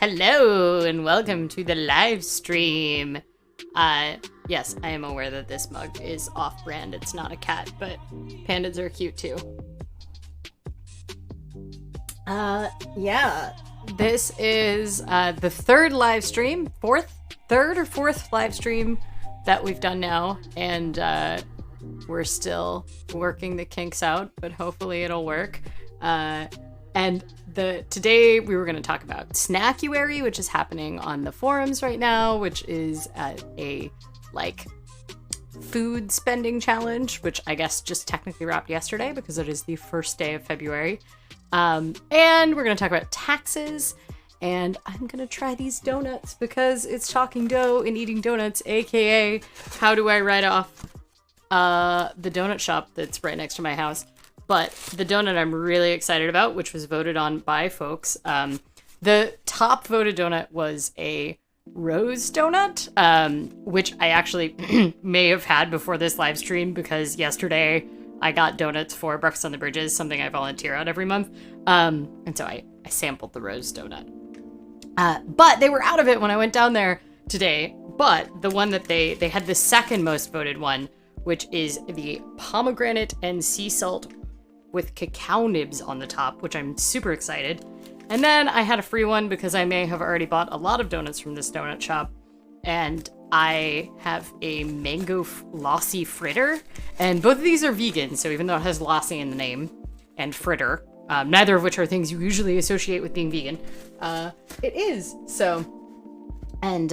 Hello and welcome to the live stream. Yes, I am aware that this mug is off-brand. It's not a cat, but pandas are cute too. Yeah, this is the third live stream, third or fourth live stream that we've done now, and we're still working the kinks out, but hopefully it'll work. And today we were going to talk about Snackuary, which is happening on the forums right now, which is a food spending challenge, which I guess just technically wrapped yesterday because it is the first day of February. And we're going to talk about taxes, and I'm going to try these donuts because it's talking dough and eating donuts, aka how do I write off the donut shop that's right next to my house. But the donut I'm really excited about, which was voted on by folks, the top voted donut was a rose donut, which I actually may have had before this live stream because yesterday I got donuts for Breakfast on the Bridges, something I volunteer at every month. And so I sampled the rose donut. But they were out of it when I went down there today. But the one that they had the second most voted one, which is the pomegranate and sea salt with cacao nibs on the top, which I'm super excited. And then I had a free one because I may have already bought a lot of donuts from this donut shop. And I have a mango Lassi fritter. And both of these are vegan, so even though it has Lassi in the name and fritter, neither of which are things you usually associate with being vegan, it is. So, and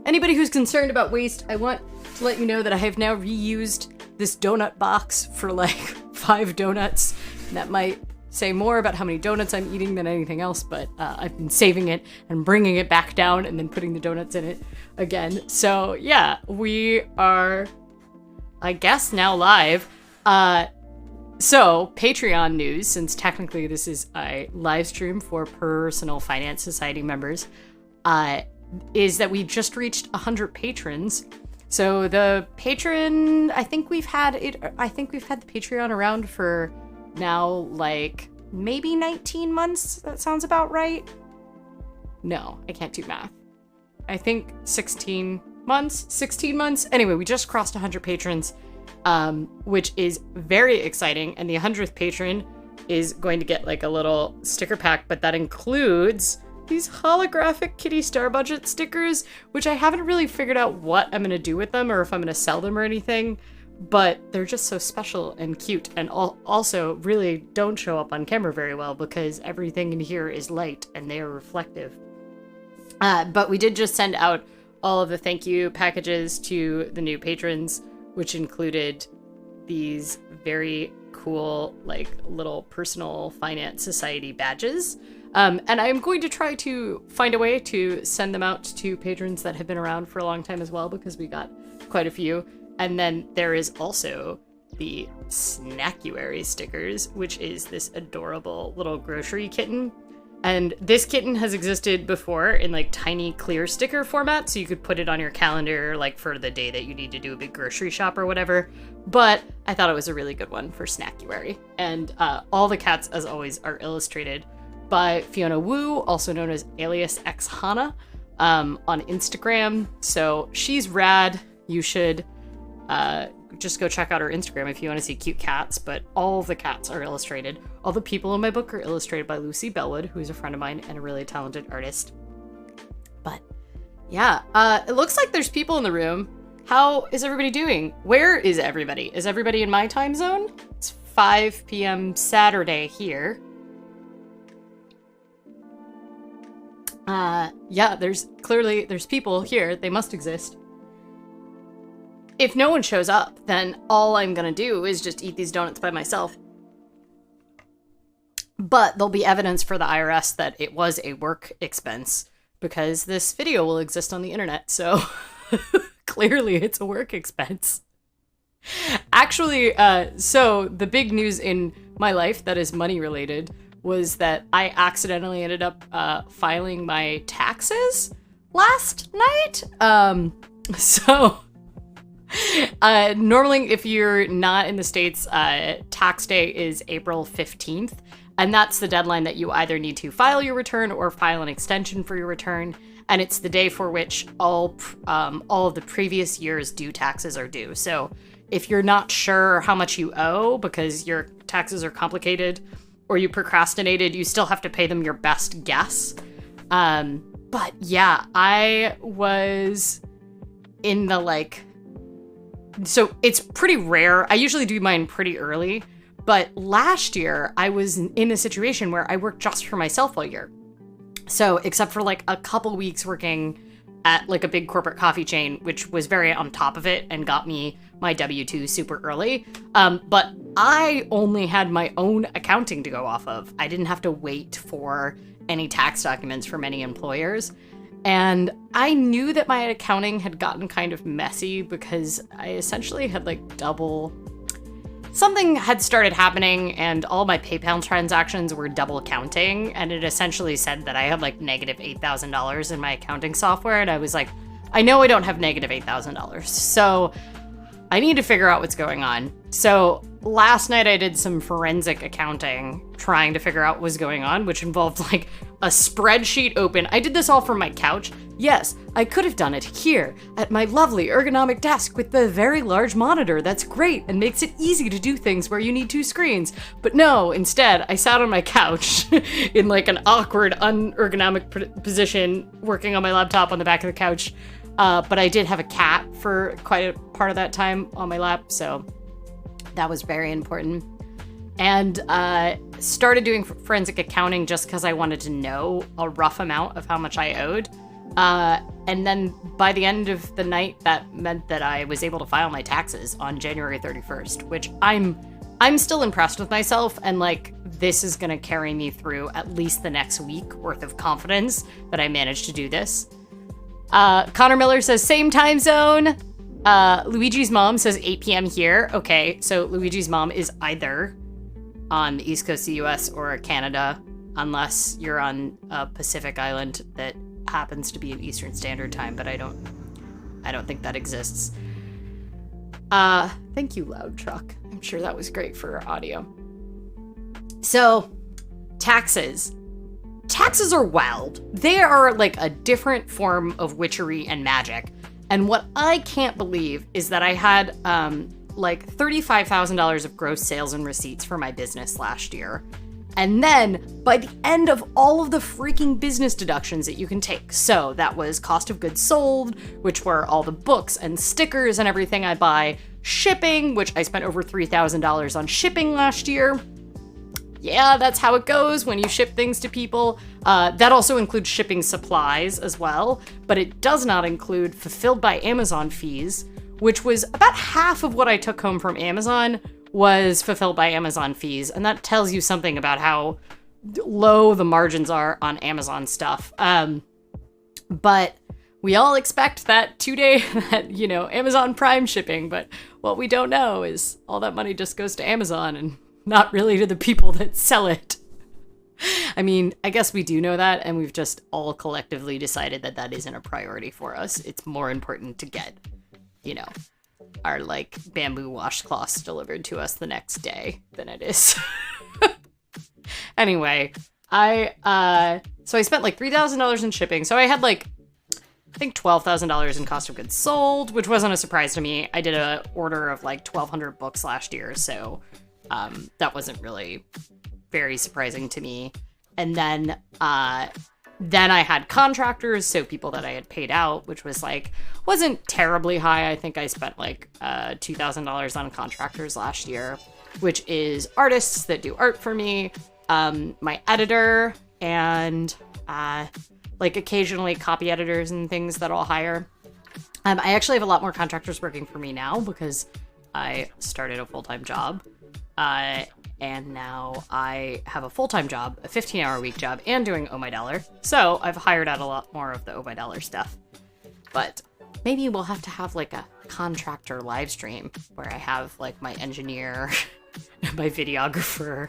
anybody who's concerned about waste, I want to let you know that I have now reused this donut box for like 5 donuts. That might say more about how many donuts I'm eating than anything else, but I've been saving it and bringing it back down and then putting the donuts in it again. So yeah, we are, I guess, now live. So Patreon news, since technically this is a live stream for Personal Finance Society members, is that we just reached 100 patrons. So the patron, I think we've had the Patreon around for now, like, maybe 19 months. That sounds about right. No, I can't do math. I think 16 months. Anyway, we just crossed 100 patrons, which is very exciting. And the 100th patron is going to get like a little sticker pack, but that includes these holographic Kitty Star Budget stickers, which I haven't really figured out what I'm going to do with them or if I'm going to sell them or anything, but they're just so special and cute, and also really don't show up on camera very well because everything in here is light and they are reflective. But we did just send out all of the thank you packages to the new patrons, which included these very cool, like, little Personal Finance Society badges. And I'm going to try to find a way to send them out to patrons that have been around for a long time as well, because we got quite a few. And then there is also the Snackuary stickers, which is this adorable little grocery kitten. And this kitten has existed before in like tiny clear sticker format, so you could put it on your calendar like for the day that you need to do a big grocery shop or whatever. But I thought it was a really good one for Snackuary. And all the cats, as always, are illustrated by Fiona Wu, also known as alias X Hana, on Instagram. So she's rad. You should just go check out her Instagram if you want to see cute cats, but all the cats are illustrated. All the people in my book are illustrated by Lucy Bellwood, who's a friend of mine and a really talented artist. But yeah, it looks like there's people in the room. How is everybody doing? Where is everybody? Is everybody in my time zone? It's 5 p.m. Saturday here. Yeah, there's people here. They must exist. If no one shows up, then all I'm gonna do is just eat these donuts by myself. But there'll be evidence for the IRS that it was a work expense because this video will exist on the internet, so clearly it's a work expense. Actually, so the big news in my life that is money related was that I accidentally ended up filing my taxes last night. Normally, if you're not in the States, tax day is April 15th. And that's the deadline that you either need to file your return or file an extension for your return. And it's the day for which all of the previous year's due taxes are due. So if you're not sure how much you owe because your taxes are complicated or you procrastinated, you still have to pay them your best guess. But yeah, I was in the so it's pretty rare. I usually do mine pretty early, but last year I was in a situation where I worked just for myself all year. So except for a couple weeks working at a big corporate coffee chain, which was very on top of it and got me my W-2 super early. But I only had my own accounting to go off of. I didn't have to wait for any tax documents from any employers. And I knew that my accounting had gotten kind of messy because I essentially had something had started happening and all my PayPal transactions were double counting. And it essentially said that I had negative $8,000 in my accounting software. And I was like, I know I don't have negative $8,000. So I need to figure out what's going on. So last night I did some forensic accounting trying to figure out what was going on, which involved a spreadsheet open. I did this all from my couch. Yes, I could have done it here at my lovely ergonomic desk with the very large monitor that's great and makes it easy to do things where you need two screens. But no, instead I sat on my couch in an awkward, unergonomic position working on my laptop on the back of the couch. But I did have a cat for quite a part of that time on my lap, so that was very important. And started doing forensic accounting just because I wanted to know a rough amount of how much I owed. And then by the end of the night, that meant that I was able to file my taxes on January 31st, which I'm still impressed with myself. And this is going to carry me through at least the next week worth of confidence that I managed to do this. Connor Miller says, same time zone. Luigi's mom says 8 p.m. here. Okay, so Luigi's mom is either on the East Coast of the US or Canada, unless you're on a Pacific island that happens to be in Eastern Standard Time, but I don't think that exists. Thank you, Loud Truck. I'm sure that was great for audio. So, taxes. Taxes are wild. They are a different form of witchery and magic. And what I can't believe is that I had $35,000 of gross sales and receipts for my business last year. And then by the end of all of the freaking business deductions that you can take, so that was cost of goods sold, which were all the books and stickers and everything I buy, shipping, which I spent over $3,000 on shipping last year. Yeah, that's how it goes when you ship things to people. That also includes shipping supplies as well, but it does not include fulfilled by Amazon fees, which was about half of what I took home from Amazon was fulfilled by Amazon fees. And that tells you something about how low the margins are on Amazon stuff. But we all expect that 2-day, Amazon Prime shipping. But what we don't know is all that money just goes to Amazon and not really to the people that sell it. I mean, I guess we do know that, and we've just all collectively decided that that isn't a priority for us. It's more important to get, our bamboo washcloths delivered to us the next day than it is. Anyway, so I spent $3,000 in shipping. So I had I think $12,000 in cost of goods sold, which wasn't a surprise to me. I did an order of 1,200 books last year, so that wasn't really very surprising to me. And then I had contractors, so people that I had paid out, which was wasn't terribly high. I think I spent $2,000 on contractors last year, which is artists that do art for me, my editor, and occasionally copy editors and things that I'll hire. I actually have a lot more contractors working for me now because I started a full-time job. And now I have a full-time job, a 15-hour-a-week job, and doing Oh My Dollar. So I've hired out a lot more of the Oh My Dollar stuff. But maybe we'll have to have a contractor live stream where I have my engineer and my videographer.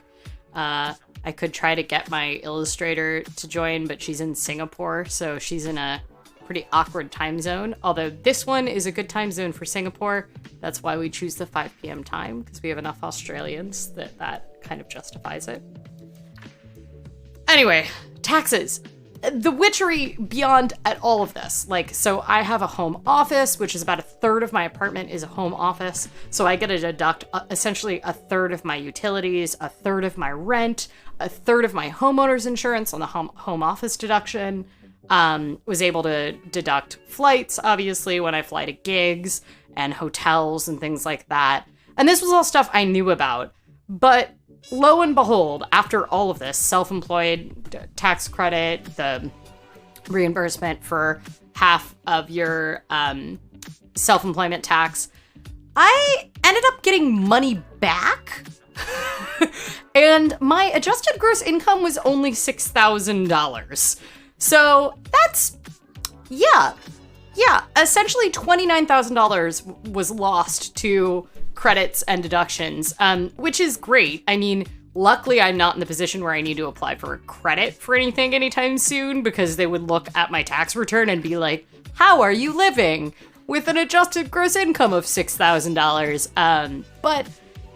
I could try to get my illustrator to join, but she's in Singapore, so she's in a pretty awkward time zone. Although this one is a good time zone for Singapore. That's why we choose the 5 p.m. time, because we have enough Australians that kind of justifies it. Anyway, taxes. The witchery beyond at all of this. Like, so I have a home office, which is about a third of my apartment is a home office. So I get to deduct essentially a third of my utilities, a third of my rent, a third of my homeowner's insurance on the home office deduction. Was able to deduct flights, obviously, when I fly to gigs and hotels and things like that. And this was all stuff I knew about. But lo and behold, after all of this, self-employed tax credit, the reimbursement for half of your self-employment tax, I ended up getting money back. And my adjusted gross income was only $6,000. So that's, yeah, essentially $29,000 was lost to credits and deductions, which is great. I mean, luckily I'm not in the position where I need to apply for a credit for anything anytime soon, because they would look at my tax return and be like, how are you living with an adjusted gross income of $6,000? But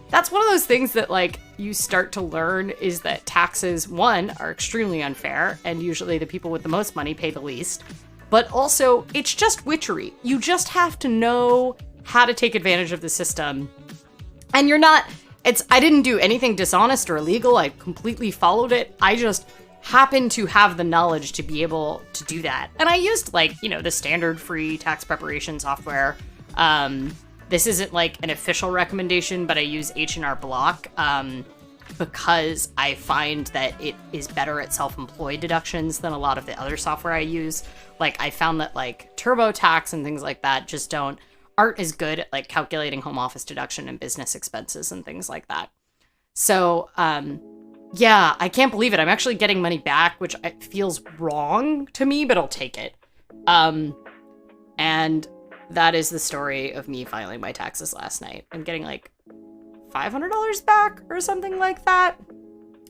that's one of those things that, like, you start to learn is that taxes, one, are extremely unfair, and usually the people with the most money pay the least. But also, it's just witchery. You just have to know how to take advantage of the system. And I didn't do anything dishonest or illegal. I completely followed it. I just happened to have the knowledge to be able to do that. And I used, like, the standard free tax preparation software. This isn't like an official recommendation, but I use H&R Block because I find that it is better at self-employed deductions than a lot of the other software I use. Like, I found that, like, TurboTax and things like that just aren't as good at, like, calculating home office deduction and business expenses and things like that. So, yeah, I can't believe it. I'm actually getting money back, which feels wrong to me, but I'll take it. And that is the story of me filing my taxes last night. I'm getting like $500 back or something like that.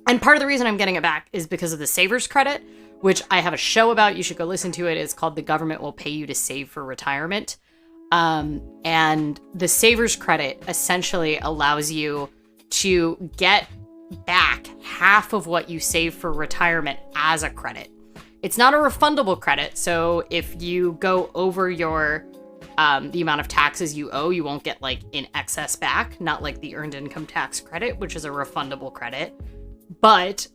And part of the reason I'm getting it back is because of the Savers Credit, which I have a show about. You should go listen to it. It's called The Government Will Pay You to Save for Retirement. And the Savers Credit essentially allows you to get back half of what you save for retirement as a credit. It's not a refundable credit. So if you go over your the amount of taxes you owe, you won't get, like, in excess back, not like the earned income tax credit, which is a refundable credit. But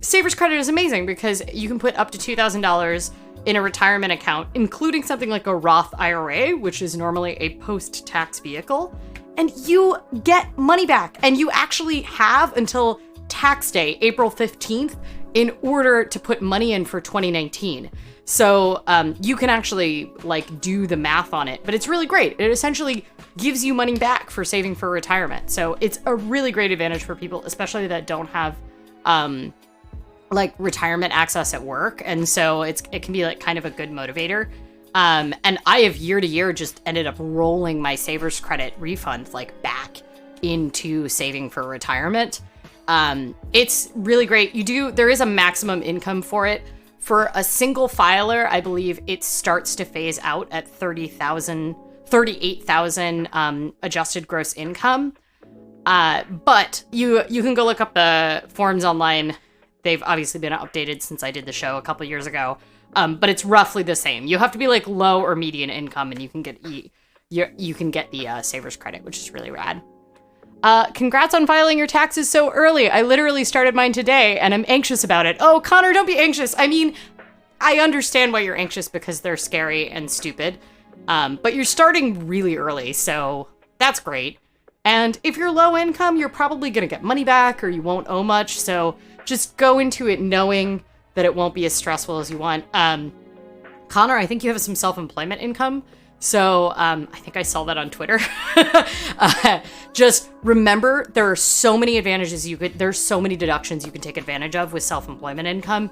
Savers Credit is amazing because you can put up to $2,000 in a retirement account, including something like a Roth IRA, which is normally a post-tax vehicle, and you get money back. And you actually have until tax day, April 15th, in order to put money in for 2019. So you can actually, like, do the math on it, but it's really great. It essentially gives you money back for saving for retirement. So it's a really great advantage for people, especially that don't have like retirement access at work. And so it can be, like, kind of a good motivator. And I have year to year just ended up rolling my Savers Credit refund, like, back into saving for retirement. It's really great. There is a maximum income for it. For a single filer, I believe it starts to phase out at $38,000 adjusted gross income. But you can go look up the forms online. They've obviously been updated since I did the show a couple years ago. But it's roughly the same. You have to be, like, low or median income, and you can get the Savers Credit, which is really rad. Congrats on filing your taxes so early. I literally started mine today, and I'm anxious about it. Oh, Connor, don't be anxious. I mean, I understand why you're anxious because they're scary and stupid. But you're starting really early, so that's great. And if you're low income, you're probably going to get money back or you won't owe much. So just go into it knowing that it won't be as stressful as you want. Connor, I think you have some self-employment income. So I think I saw that on Twitter. Just remember, there are so many advantages there's so many deductions you can take advantage of with self-employment income.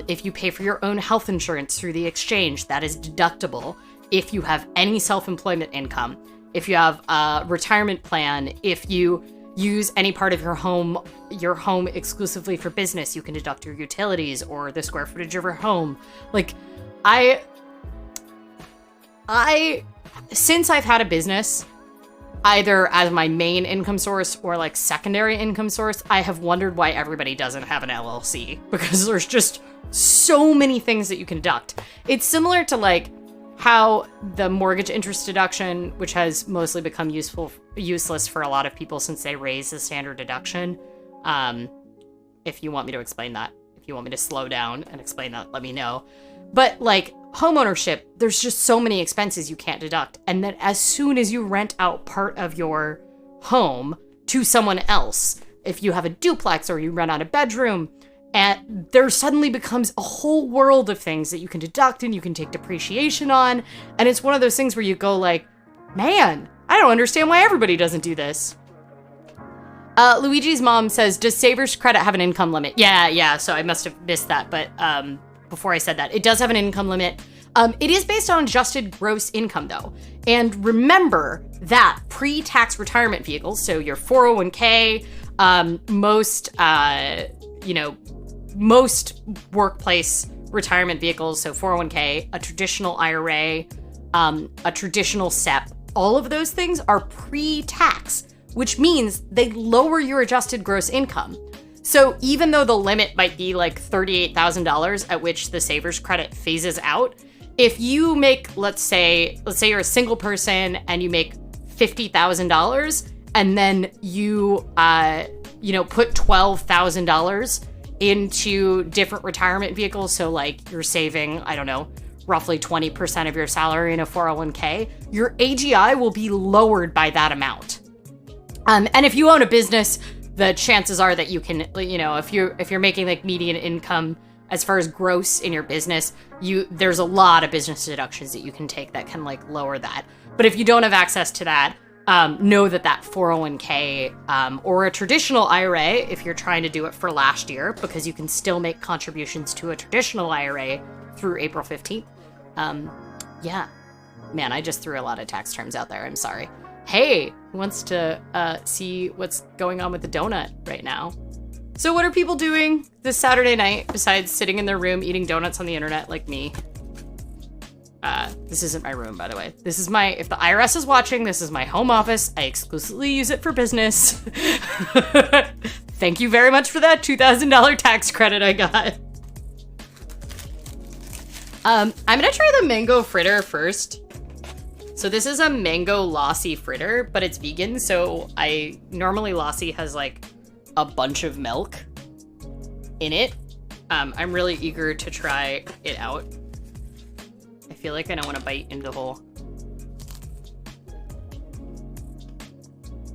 If you pay for your own health insurance through the exchange, that is deductible. If you have any self-employment income, if you have a retirement plan, if you use any part of your home exclusively for business, you can deduct your utilities or the square footage of your home. Like, since I've had a business, either as my main income source or like secondary income source, I have wondered why everybody doesn't have an LLC, because there's just so many things that you can deduct. It's similar to like how the mortgage interest deduction, which has mostly become useless for a lot of people since they raised the standard deduction. If you want me to explain that, if you want me to slow down and explain that, let me know. But like homeownership, there's just so many expenses you can't deduct. And then as soon as you rent out part of your home to someone else, if you have a duplex or you rent out a bedroom, and there suddenly becomes a whole world of things that you can deduct and you can take depreciation on. And it's one of those things where you go like, man, I don't understand why everybody doesn't do this. Luigi's mom says, does Savers Credit have an income limit? Yeah, so I must have missed that. But before I said that, it does have an income limit. It is based on adjusted gross income, though. And remember that pre-tax retirement vehicles, so your 401k, most workplace retirement vehicles, so 401k, a traditional IRA, a traditional SEP, all of those things are pre-tax, which means they lower your adjusted gross income. So even though the limit might be like $38,000 at which the Savers Credit phases out, if you make, let's say you're a single person and you make $50,000 and then you, put $12,000 into different retirement vehicles. So like you're saving, I don't know, roughly 20% of your salary in a 401k, your AGI will be lowered by that amount. And if you own a business, the chances are that you can, if you're making like median income as far as gross in your business, there's a lot of business deductions that you can take that can like lower that. But if you don't have access to that, know that 401k or a traditional IRA, if you're trying to do it for last year, because you can still make contributions to a traditional IRA through April 15th. Yeah, man, I just threw a lot of tax terms out there. I'm sorry. Hey, who wants to see what's going on with the donut right now? So what are people doing this Saturday night besides sitting in their room eating donuts on the internet like me? This isn't my room, by the way. This is if the IRS is watching, this is my home office. I exclusively use it for business. Thank you very much for that $2,000 tax credit I got. I'm gonna try the mango fritter first. So this is a mango Lassi fritter, but it's vegan. So normally Lassi has like a bunch of milk in it. I'm really eager to try it out. I feel like I don't want to bite into the whole.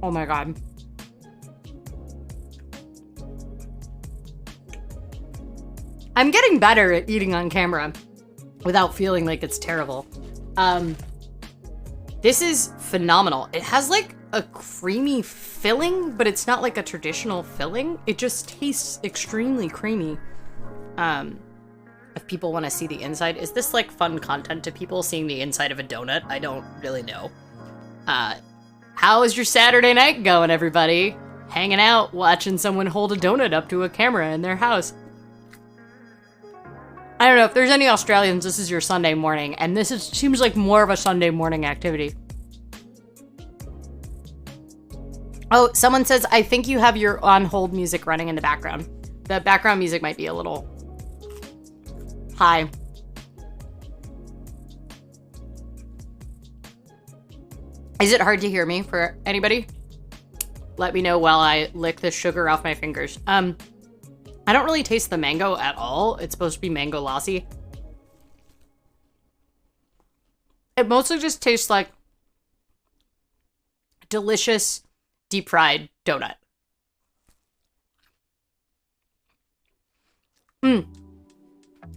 Oh my God. I'm getting better at eating on camera without feeling like it's terrible. This is phenomenal. It has like a creamy filling, but it's not like a traditional filling. It just tastes extremely creamy. If people want to see the inside, is this like fun content to people, seeing the inside of a donut? I don't really know. How is your Saturday night going, everybody? Hanging out, watching someone hold a donut up to a camera in their house. I don't know, if there's any Australians, this is your Sunday morning, and seems like more of a Sunday morning activity. Oh, someone says, I think you have your on-hold music running in the background. The background music might be a little high. Is it hard to hear me for anybody? Let me know while I lick the sugar off my fingers. I don't really taste the mango at all. It's supposed to be mango Lassi. It mostly just tastes like delicious deep fried donut.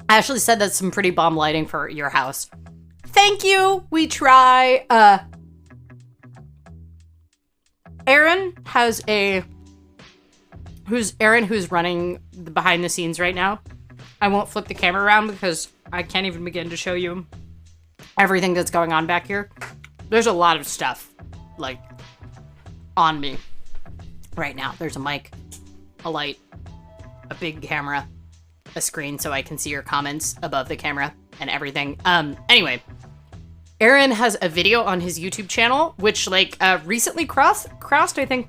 Ashley said that's some pretty bomb lighting for your house. Thank you. We try. Aaron has who's running the behind the scenes right now. I won't flip the camera around because I can't even begin to show you everything that's going on back here. There's a lot of stuff like on me right now. There's a mic, a light, a big camera, a screen so I can see your comments above the camera and everything. Anyway, Aaron has a video on his YouTube channel, which like recently crossed, I think,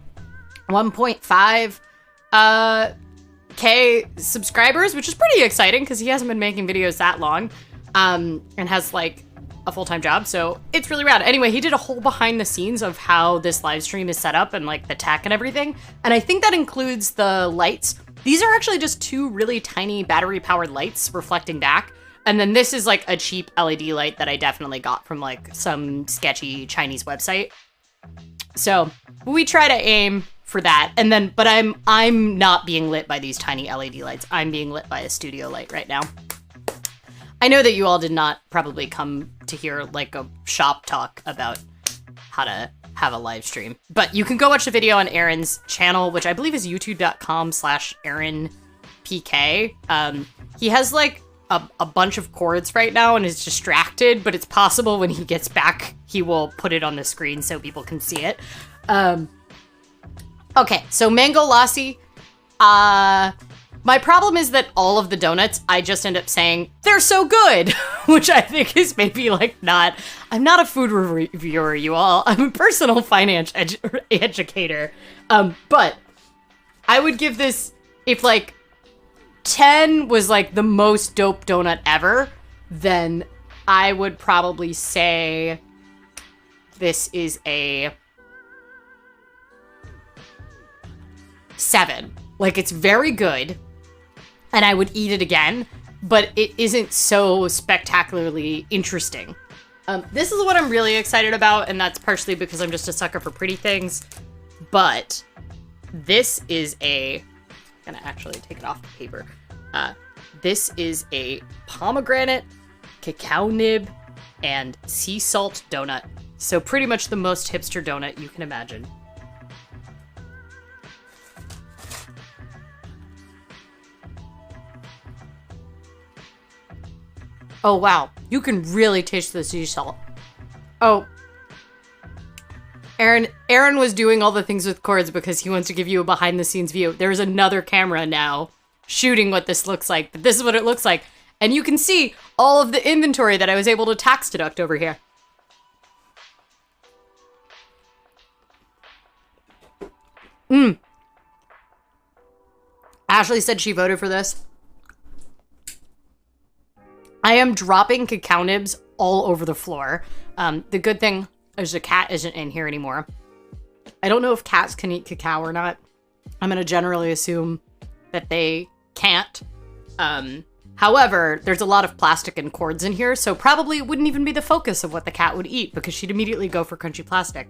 1.5 K subscribers, which is pretty exciting because he hasn't been making videos that long, and has like a full-time job, so it's really rad. Anyway, he did a whole behind the scenes of how this live stream is set up and like the tech and everything, and I think that includes the lights. These are actually just 2 really tiny battery-powered lights reflecting back, and then this is like a cheap LED light that I definitely got from like some sketchy Chinese website. So we try to aim for that, and then, but I'm not being lit by these tiny LED lights. I'm being lit by a studio light right now. I know that you all did not probably come to hear like a shop talk about how to have a live stream, but you can go watch the video on Aaron's channel, which I believe is youtube.com/AaronPK. He has like a bunch of cords right now and is distracted, but it's possible when he gets back, he will put it on the screen so people can see it. Okay, so mango lassi. My problem is that all of the donuts, I just end up saying, they're so good, which I think is maybe like not, I'm not a food reviewer, you all. I'm a personal finance educator. But I would give this, if like 10 was like the most dope donut ever, then I would probably say this is a 7. Like, it's very good, and I would eat it again, but it isn't so spectacularly interesting. This is what I'm really excited about, and that's partially because I'm just a sucker for pretty things, but this is a... I'm gonna actually take it off the paper. This is a pomegranate, cacao nib, and sea salt donut. So pretty much the most hipster donut you can imagine. Oh, wow. You can really taste the sea salt. Oh. Aaron was doing all the things with cords because he wants to give you a behind-the-scenes view. There's another camera now shooting what this looks like, but this is what it looks like. And you can see all of the inventory that I was able to tax deduct over here. Ashley said she voted for this. I am dropping cacao nibs all over the floor. The good thing is the cat isn't in here anymore. I don't know if cats can eat cacao or not. I'm going to generally assume that they can't. However, there's a lot of plastic and cords in here, so probably it wouldn't even be the focus of what the cat would eat because she'd immediately go for crunchy plastic.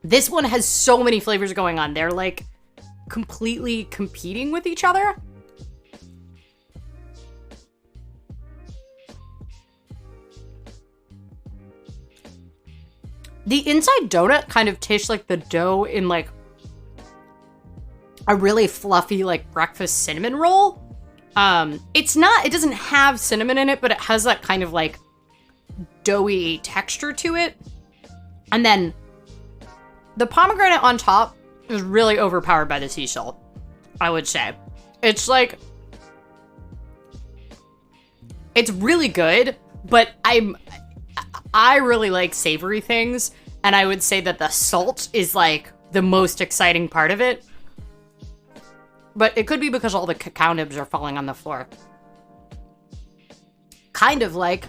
This one has so many flavors going on. They're like completely competing with each other. The inside donut kind of tastes like the dough in like a really fluffy like breakfast cinnamon roll. It doesn't have cinnamon in it, but it has that kind of like doughy texture to it. And then the pomegranate on top is really overpowered by the sea salt, I would say. It's like, it's really good, but I really like savory things, and I would say that the salt is like the most exciting part of it. But it could be because all the cacao nibs are falling on the floor. Kind of like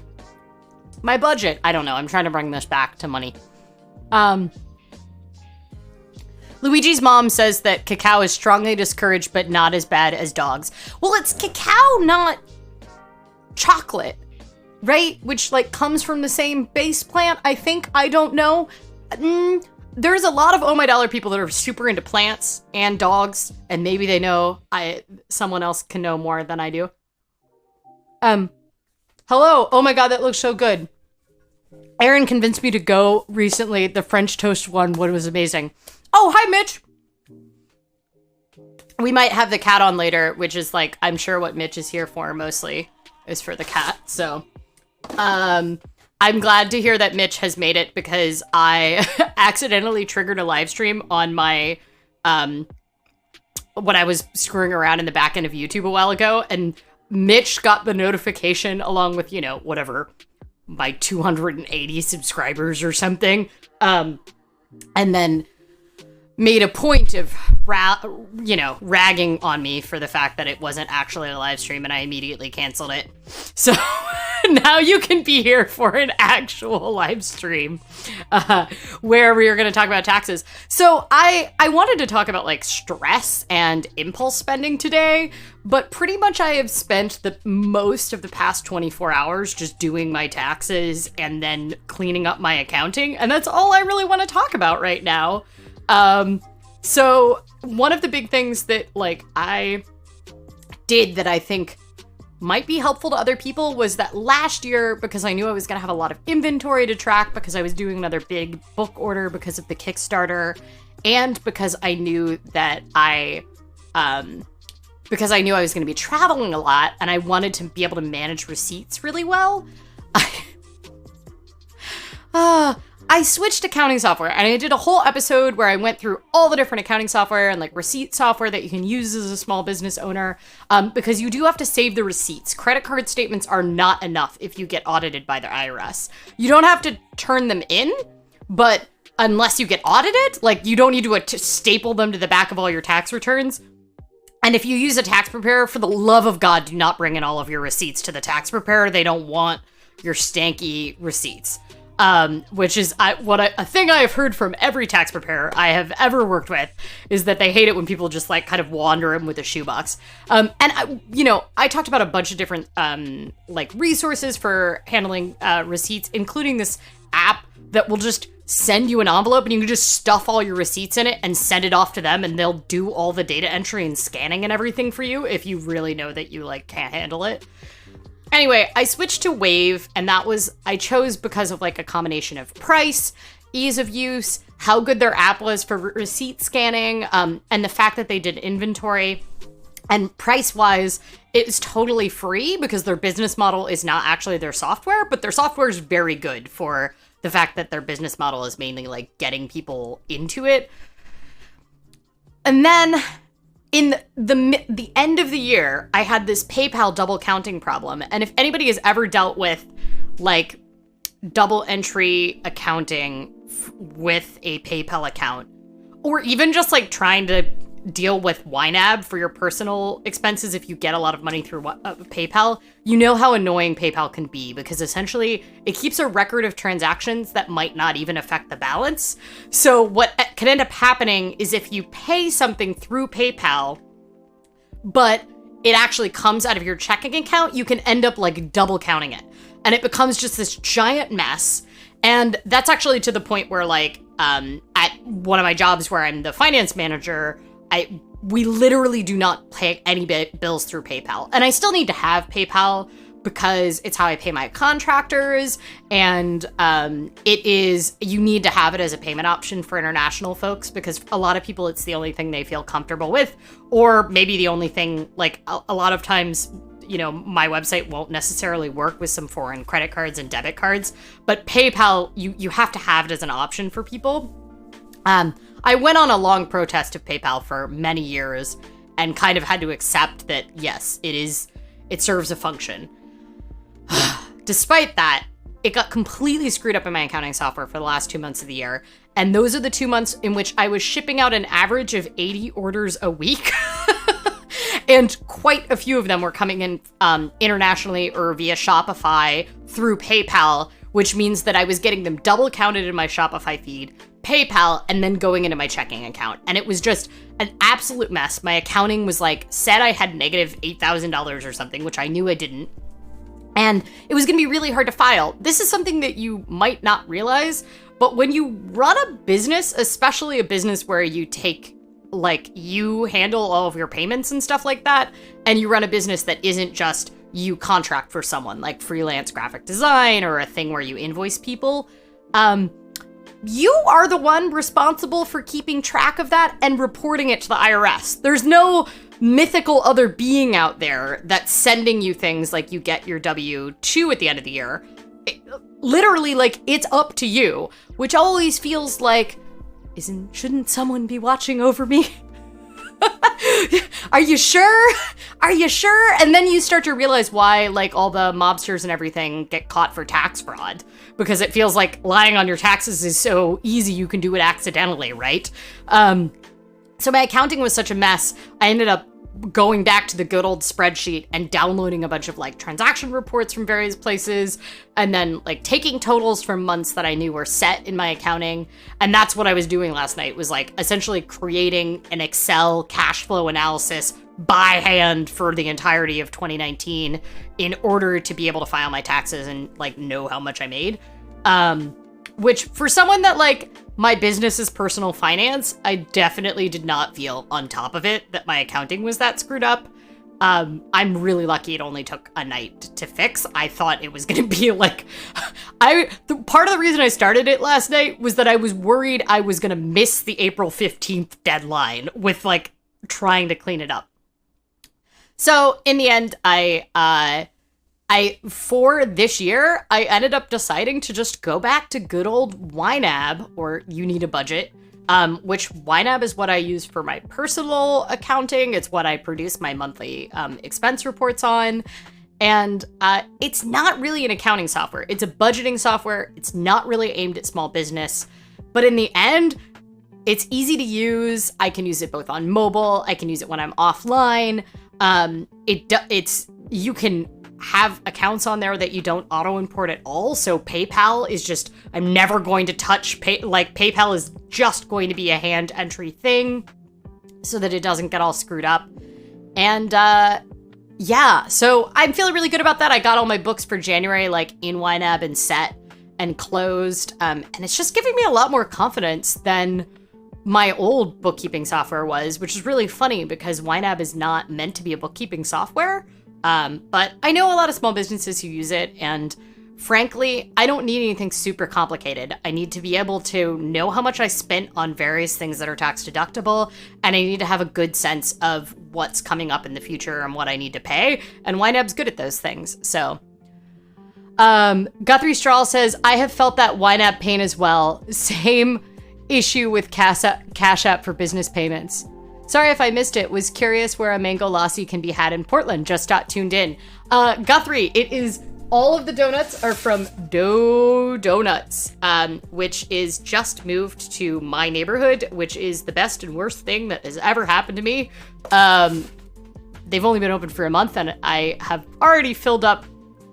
my budget. I don't know. I'm trying to bring this back to money. Luigi's mom says that cacao is strongly discouraged, but not as bad as dogs. Well, it's cacao, not chocolate, right? Which like comes from the same base plant, I think. I don't know. There's a lot of Oh My Dollar people that are super into plants and dogs, and maybe they know. Someone else can know more than I do. Hello. Oh my god, that looks so good. Aaron convinced me to go recently. The French toast one was amazing. Oh, hi, Mitch. We might have the cat on later, which is like, I'm sure what Mitch is here for mostly is for the cat. So, I'm glad to hear that Mitch has made it because I accidentally triggered a live stream on my, when I was screwing around in the back end of YouTube a while ago, and Mitch got the notification along with, you know, whatever my 280 subscribers or something. And then made a point of, ragging on me for the fact that it wasn't actually a live stream, and I immediately canceled it. So now you can be here for an actual live stream where we are going to talk about taxes. So I wanted to talk about like stress and impulse spending today, but pretty much I have spent the most of the past 24 hours just doing my taxes and then cleaning up my accounting. And that's all I really want to talk about right now. So one of the big things that like I did that I think might be helpful to other people was that last year, because I knew I was going to have a lot of inventory to track because I was doing another big book order because of the Kickstarter, and because I knew that I was going to be traveling a lot and I wanted to be able to manage receipts really well, I switched accounting software, and I did a whole episode where I went through all the different accounting software and like receipt software that you can use as a small business owner, because you do have to save the receipts. Credit card statements are not enough if you get audited by the IRS. You don't have to turn them in, but unless you get audited, like you don't need to staple them to the back of all your tax returns. And if you use a tax preparer, for the love of God, do not bring in all of your receipts to the tax preparer. They don't want your stanky receipts. Which is a thing I have heard from every tax preparer I have ever worked with, is that they hate it when people just like kind of wander in with a shoebox. And I talked about a bunch of different like resources for handling receipts, including this app that will just send you an envelope and you can just stuff all your receipts in it and send it off to them, and they'll do all the data entry and scanning and everything for you if you really know that you like can't handle it. Anyway, I switched to Wave, and I chose because of like a combination of price, ease of use, how good their app was for receipt scanning, and the fact that they did inventory. And price-wise, it is totally free because their business model is not actually their software, but their software is very good for the fact that their business model is mainly like getting people into it. And then in the end of the year, I had this PayPal double counting problem. And if anybody has ever dealt with like double entry accounting with a PayPal account, or even just like trying to deal with YNAB for your personal expenses if you get a lot of money through PayPal, you know how annoying PayPal can be, because essentially it keeps a record of transactions that might not even affect the balance. So what can end up happening is if you pay something through PayPal, but it actually comes out of your checking account, you can end up like double counting it. And it becomes just this giant mess. And that's actually to the point where like at one of my jobs where I'm the finance manager, we literally do not pay any bills through PayPal. And I still need to have PayPal because it's how I pay my contractors. And you need to have it as a payment option for international folks, because a lot of people, it's the only thing they feel comfortable with, or maybe the only thing, like a lot of times, my website won't necessarily work with some foreign credit cards and debit cards, but PayPal, you have to have it as an option for people. I went on a long protest of PayPal for many years and kind of had to accept that, yes, it serves a function. Despite that, it got completely screwed up in my accounting software for the last 2 months of the year. And those are the 2 months in which I was shipping out an average of 80 orders a week. And quite a few of them were coming in internationally or via Shopify through PayPal, which means that I was getting them double counted in my Shopify feed, PayPal, and then going into my checking account. And it was just an absolute mess. My accounting was said I had negative $8,000 or something, which I knew I didn't. And it was going to be really hard to file. This is something that you might not realize, but when you run a business, especially a business where you you handle all of your payments and stuff like that, and you run a business that isn't just you contract for someone, like freelance graphic design or a thing where you invoice people, you are the one responsible for keeping track of that and reporting it to the IRS. There's no mythical other being out there that's sending you things like you get your W-2 at the end of the year. Literally, it's up to you, which always feels like, shouldn't someone be watching over me? Are you sure? Are you sure? And then you start to realize why, like, all the mobsters and everything get caught for tax fraud. Because it feels like lying on your taxes is so easy you can do it accidentally, right? So my accounting was such a mess, I ended up going back to the good old spreadsheet and downloading a bunch of like transaction reports from various places, and then like taking totals from months that I knew were set in my accounting. And that's what I was doing last night, was like essentially creating an Excel cash flow analysis by hand for the entirety of 2019 in order to be able to file my taxes and like know how much I made. Which for someone that like, my business is personal finance, I definitely did not feel on top of it that my accounting was that screwed up. I'm really lucky it only took a night to fix. I thought it was gonna be like, part of the reason I started it last night was that I was worried I was gonna miss the April 15th deadline with like trying to clean it up. So in the end, for this year, I ended up deciding to just go back to good old YNAB, or You Need a Budget, which YNAB is what I use for my personal accounting. It's what I produce my monthly expense reports on. And it's not really an accounting software. It's a budgeting software. It's not really aimed at small business. But in the end, it's easy to use. I can use it both on mobile. I can use it when I'm offline. You can have accounts on there that you don't auto import at all. So PayPal is just, I'm never going to touch PayPal is just going to be a hand entry thing so that it doesn't get all screwed up. And yeah, so I'm feeling really good about that. I got all my books for January like in YNAB and set and closed. And it's just giving me a lot more confidence than my old bookkeeping software was, which is really funny because YNAB is not meant to be a bookkeeping software. But I know a lot of small businesses who use it, and frankly, I don't need anything super complicated. I need to be able to know how much I spent on various things that are tax deductible, and I need to have a good sense of what's coming up in the future and what I need to pay, and YNAB's good at those things, so. Guthrie Strahl says, I have felt that YNAB pain as well. Same issue with Cash App for business payments. Sorry if I missed it. Was curious where a mango lassi can be had in Portland. Just got tuned in. Guthrie, it is, all of the donuts are from Doe Donuts, which is just moved to my neighborhood, which is the best and worst thing that has ever happened to me. They've only been open for a month, and I have already filled up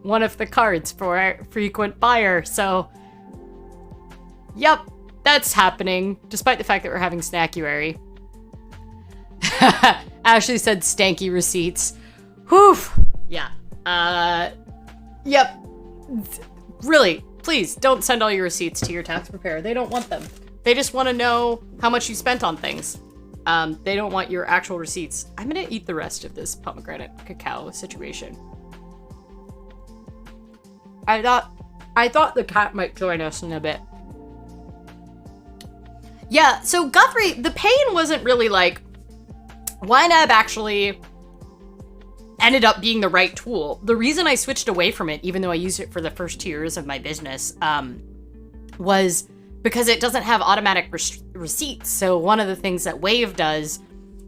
one of the cards for a frequent buyer. So, yep, that's happening, despite the fact that we're having Snackuary. Ashley said stanky receipts. Whew. Yeah. Yep. Really, please don't send all your receipts to your tax preparer. They don't want them. They just want to know how much you spent on things. They don't want your actual receipts. I'm gonna eat the rest of this pomegranate cacao situation. I thought the cat might join us in a bit. Yeah, so Guthrie, the pain wasn't really like, YNAB actually ended up being the right tool. The reason I switched away from it, even though I used it for the first 2 years of my business, was because it doesn't have automatic receipts. So one of the things that Wave does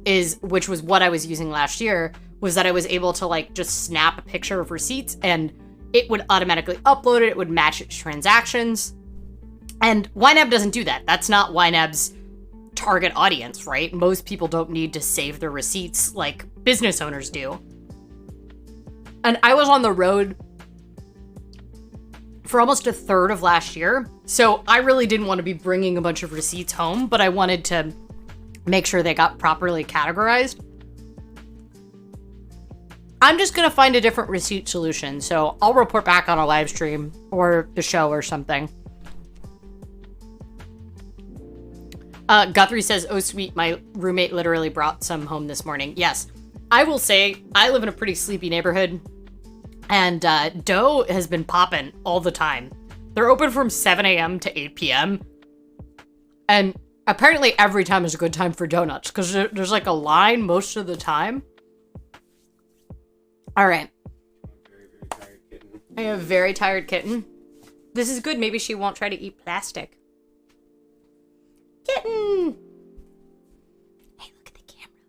is, which was what I was using last year, was that I was able to like just snap a picture of receipts and it would automatically upload it. It would match it to transactions. And YNAB doesn't do that. That's not YNAB's target audience, right? Most people don't need to save their receipts like business owners do. And I was on the road for almost a third of last year, so I really didn't want to be bringing a bunch of receipts home, but I wanted to make sure they got properly categorized. I'm just gonna find a different receipt solution, so I'll report back on a live stream or the show or something. Guthrie says, oh sweet, my roommate literally brought some home this morning. Yes, I will say, I live in a pretty sleepy neighborhood, and Doe has been popping all the time. They're open from 7 a.m. to 8 p.m. And apparently every time is a good time for donuts, because there's like a line most of the time. All right. I have a very tired kitten. This is good. Maybe she won't try to eat plastic. Kitten! Hey, look at the camera.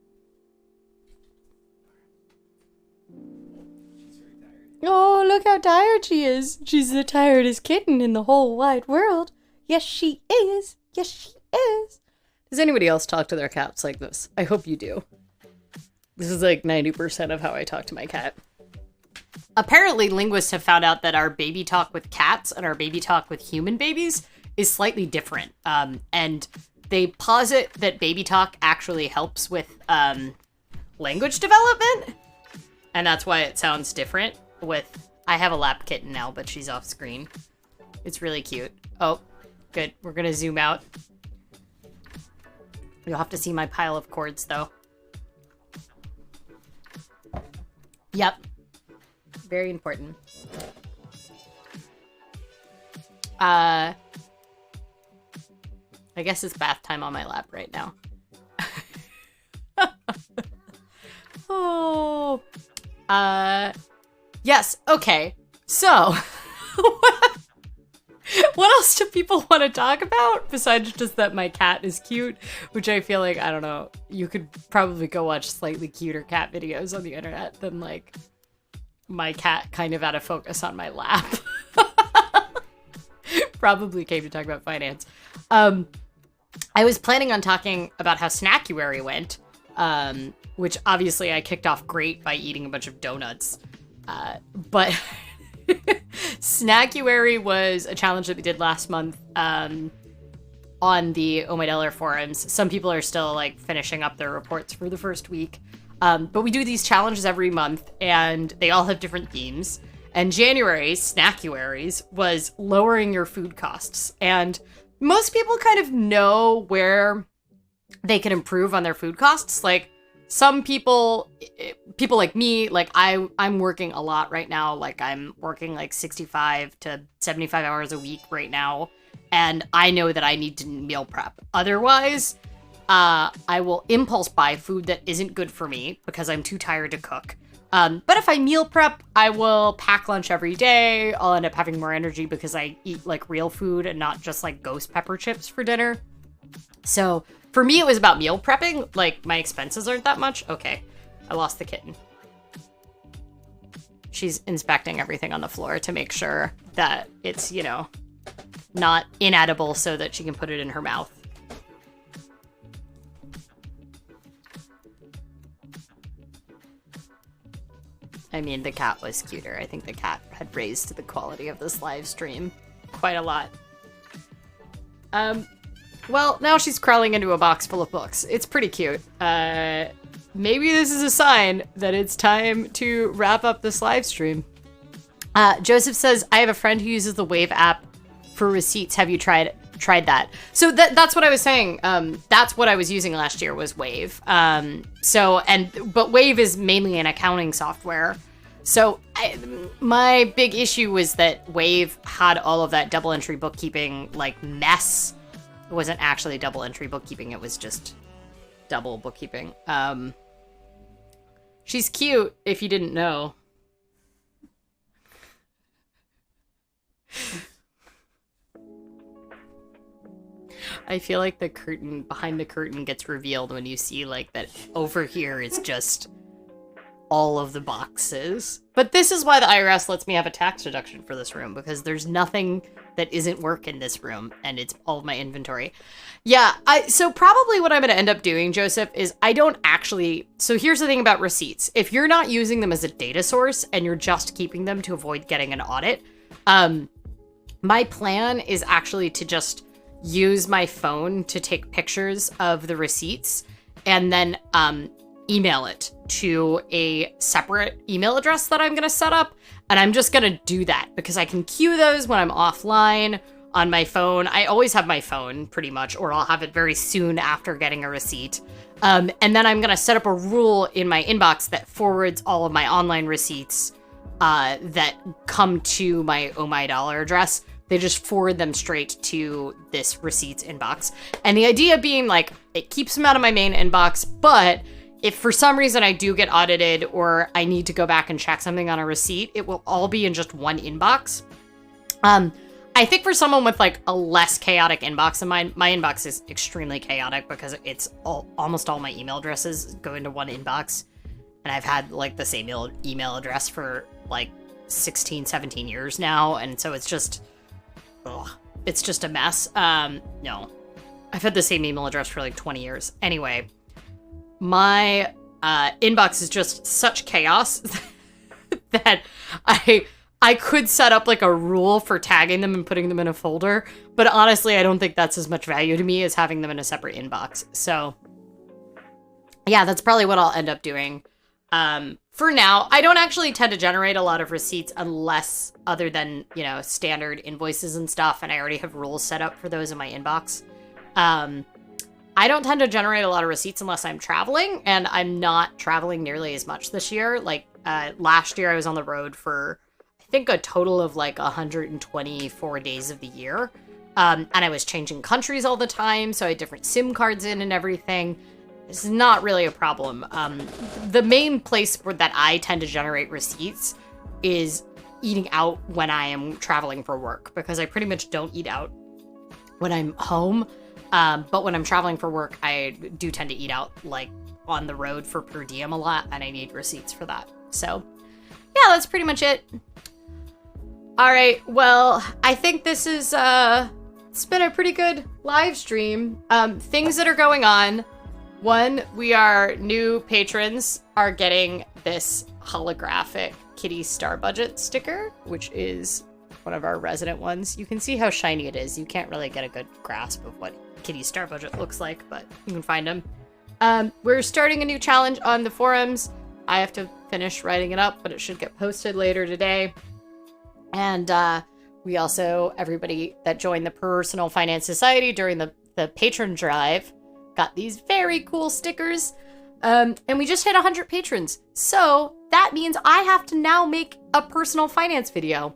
Oh, look how tired she is. She's the tiredest kitten in the whole wide world. Yes, she is. Yes, she is. Does anybody else talk to their cats like this? I hope you do. This is like 90% of how I talk to my cat. Apparently, linguists have found out that our baby talk with cats and our baby talk with human babies is slightly different. And they posit that baby talk actually helps with language development. And that's why it sounds different with... I have a lap kitten now, but she's off screen. It's really cute. Oh, good. We're going to zoom out. You'll have to see my pile of cords, though. Yep. Very important. I guess it's bath time on my lap right now. Oh. Yes, okay. So, what else do people want to talk about besides just that my cat is cute, which I feel like, I don't know, you could probably go watch slightly cuter cat videos on the internet than like my cat kind of out of focus on my lap. Probably came to talk about finance. I was planning on talking about how Snackuary went, which obviously I kicked off great by eating a bunch of donuts. But Snackuary was a challenge that we did last month on the Oh My Dollar forums. Some people are still like finishing up their reports for the first week. But we do these challenges every month and they all have different themes. And January's, Snackuary's, was lowering your food costs. And most people kind of know where they can improve on their food costs. Like some people like me, like I'm working a lot right now. Like I'm working like 65 to 75 hours a week right now. And I know that I need to meal prep. Otherwise, I will impulse buy food that isn't good for me because I'm too tired to cook. But if I meal prep, I will pack lunch every day. I'll end up having more energy because I eat like real food and not just like ghost pepper chips for dinner. So for me, it was about meal prepping. Like my expenses aren't that much. Okay, I lost the kitten. She's inspecting everything on the floor to make sure that it's, you know, not inedible so that she can put it in her mouth. I mean, the cat was cuter. I think the cat had raised the quality of this live stream quite a lot. Well, now she's crawling into a box full of books. It's pretty cute. Maybe this is a sign that it's time to wrap up this live stream. Joseph says, I have a friend who uses the Wave app for receipts. Have you tried that? So that's what I was saying. That's what I was using last year was Wave. But Wave is mainly an accounting software. So my big issue was that Wave had all of that double entry bookkeeping like mess. It wasn't actually double entry bookkeeping. It was just double bookkeeping. She's cute if you didn't know. I feel like the curtain behind the curtain gets revealed when you see like that over here is just all of the boxes. But this is why the IRS lets me have a tax deduction for this room, because there's nothing that isn't work in this room and it's all of my inventory. Yeah, so probably what I'm going to end up doing, Joseph, is I don't actually... So here's the thing about receipts. If you're not using them as a data source and you're just keeping them to avoid getting an audit, my plan is actually to just use my phone to take pictures of the receipts and then email it to a separate email address that I'm going to set up. And I'm just going to do that because I can queue those when I'm offline on my phone. I always have my phone pretty much, or I'll have it very soon after getting a receipt. And then I'm going to set up a rule in my inbox that forwards all of my online receipts that come to my Oh My Dollar address. They just forward them straight to this receipts inbox. And the idea being like, it keeps them out of my main inbox, but if for some reason I do get audited or I need to go back and check something on a receipt, it will all be in just one inbox. I think for someone with like a less chaotic inbox than mine, my inbox is extremely chaotic because it's almost all my email addresses go into one inbox. And I've had like the same email address for like 16, 17 years now. And so it's just, ugh, it's just a mess. No, I've had the same email address for like 20 years. Anyway, my inbox is just such chaos that I could set up like a rule for tagging them and putting them in a folder, but honestly, I don't think that's as much value to me as having them in a separate inbox. So yeah, that's probably what I'll end up doing. For now, I don't actually tend to generate a lot of receipts unless other than, you know, standard invoices and stuff. And I already have rules set up for those in my inbox. I don't tend to generate a lot of receipts unless I'm traveling, and I'm not traveling nearly as much this year. Like, last year I was on the road for, I think, a total of like 124 days of the year. And I was changing countries all the time, so I had different SIM cards in and everything. It's not really a problem. The main place that I tend to generate receipts is eating out when I am traveling for work, because I pretty much don't eat out when I'm home. But when I'm traveling for work, I do tend to eat out like on the road for per diem a lot, and I need receipts for that. So yeah, that's pretty much it. All right, well, I think this is, it's been a pretty good live stream. Things that are going on. One, new patrons are getting this holographic Kitty Star Budget sticker, which is one of our resident ones. You can see how shiny it is. You can't really get a good grasp of what Kitty Star Budget looks like, but you can find them. We're starting a new challenge on the forums. I have to finish writing it up, but it should get posted later today. And we also, everybody that joined the Personal Finance Society during the patron drive got these very cool stickers. And we just hit 100 patrons. So that means I have to now make a personal finance video.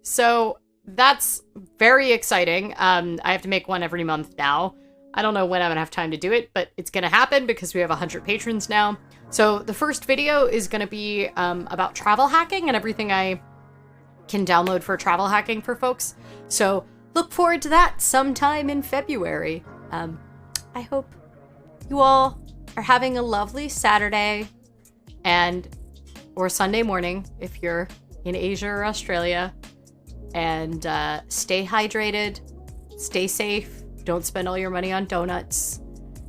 So that's very exciting. I have to make one every month now. I don't know when I'm gonna have time to do it, but it's gonna happen because we have 100 patrons now. So the first video is gonna be about travel hacking and everything I can download for travel hacking for folks. So look forward to that sometime in February. I hope you all are having a lovely Saturday or Sunday morning if you're in Asia or Australia. And stay hydrated, stay safe, don't spend all your money on donuts,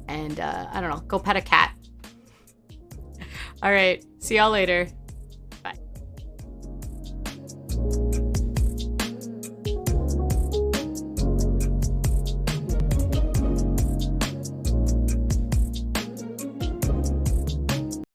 and I don't know, go pet a cat. All right, see y'all later.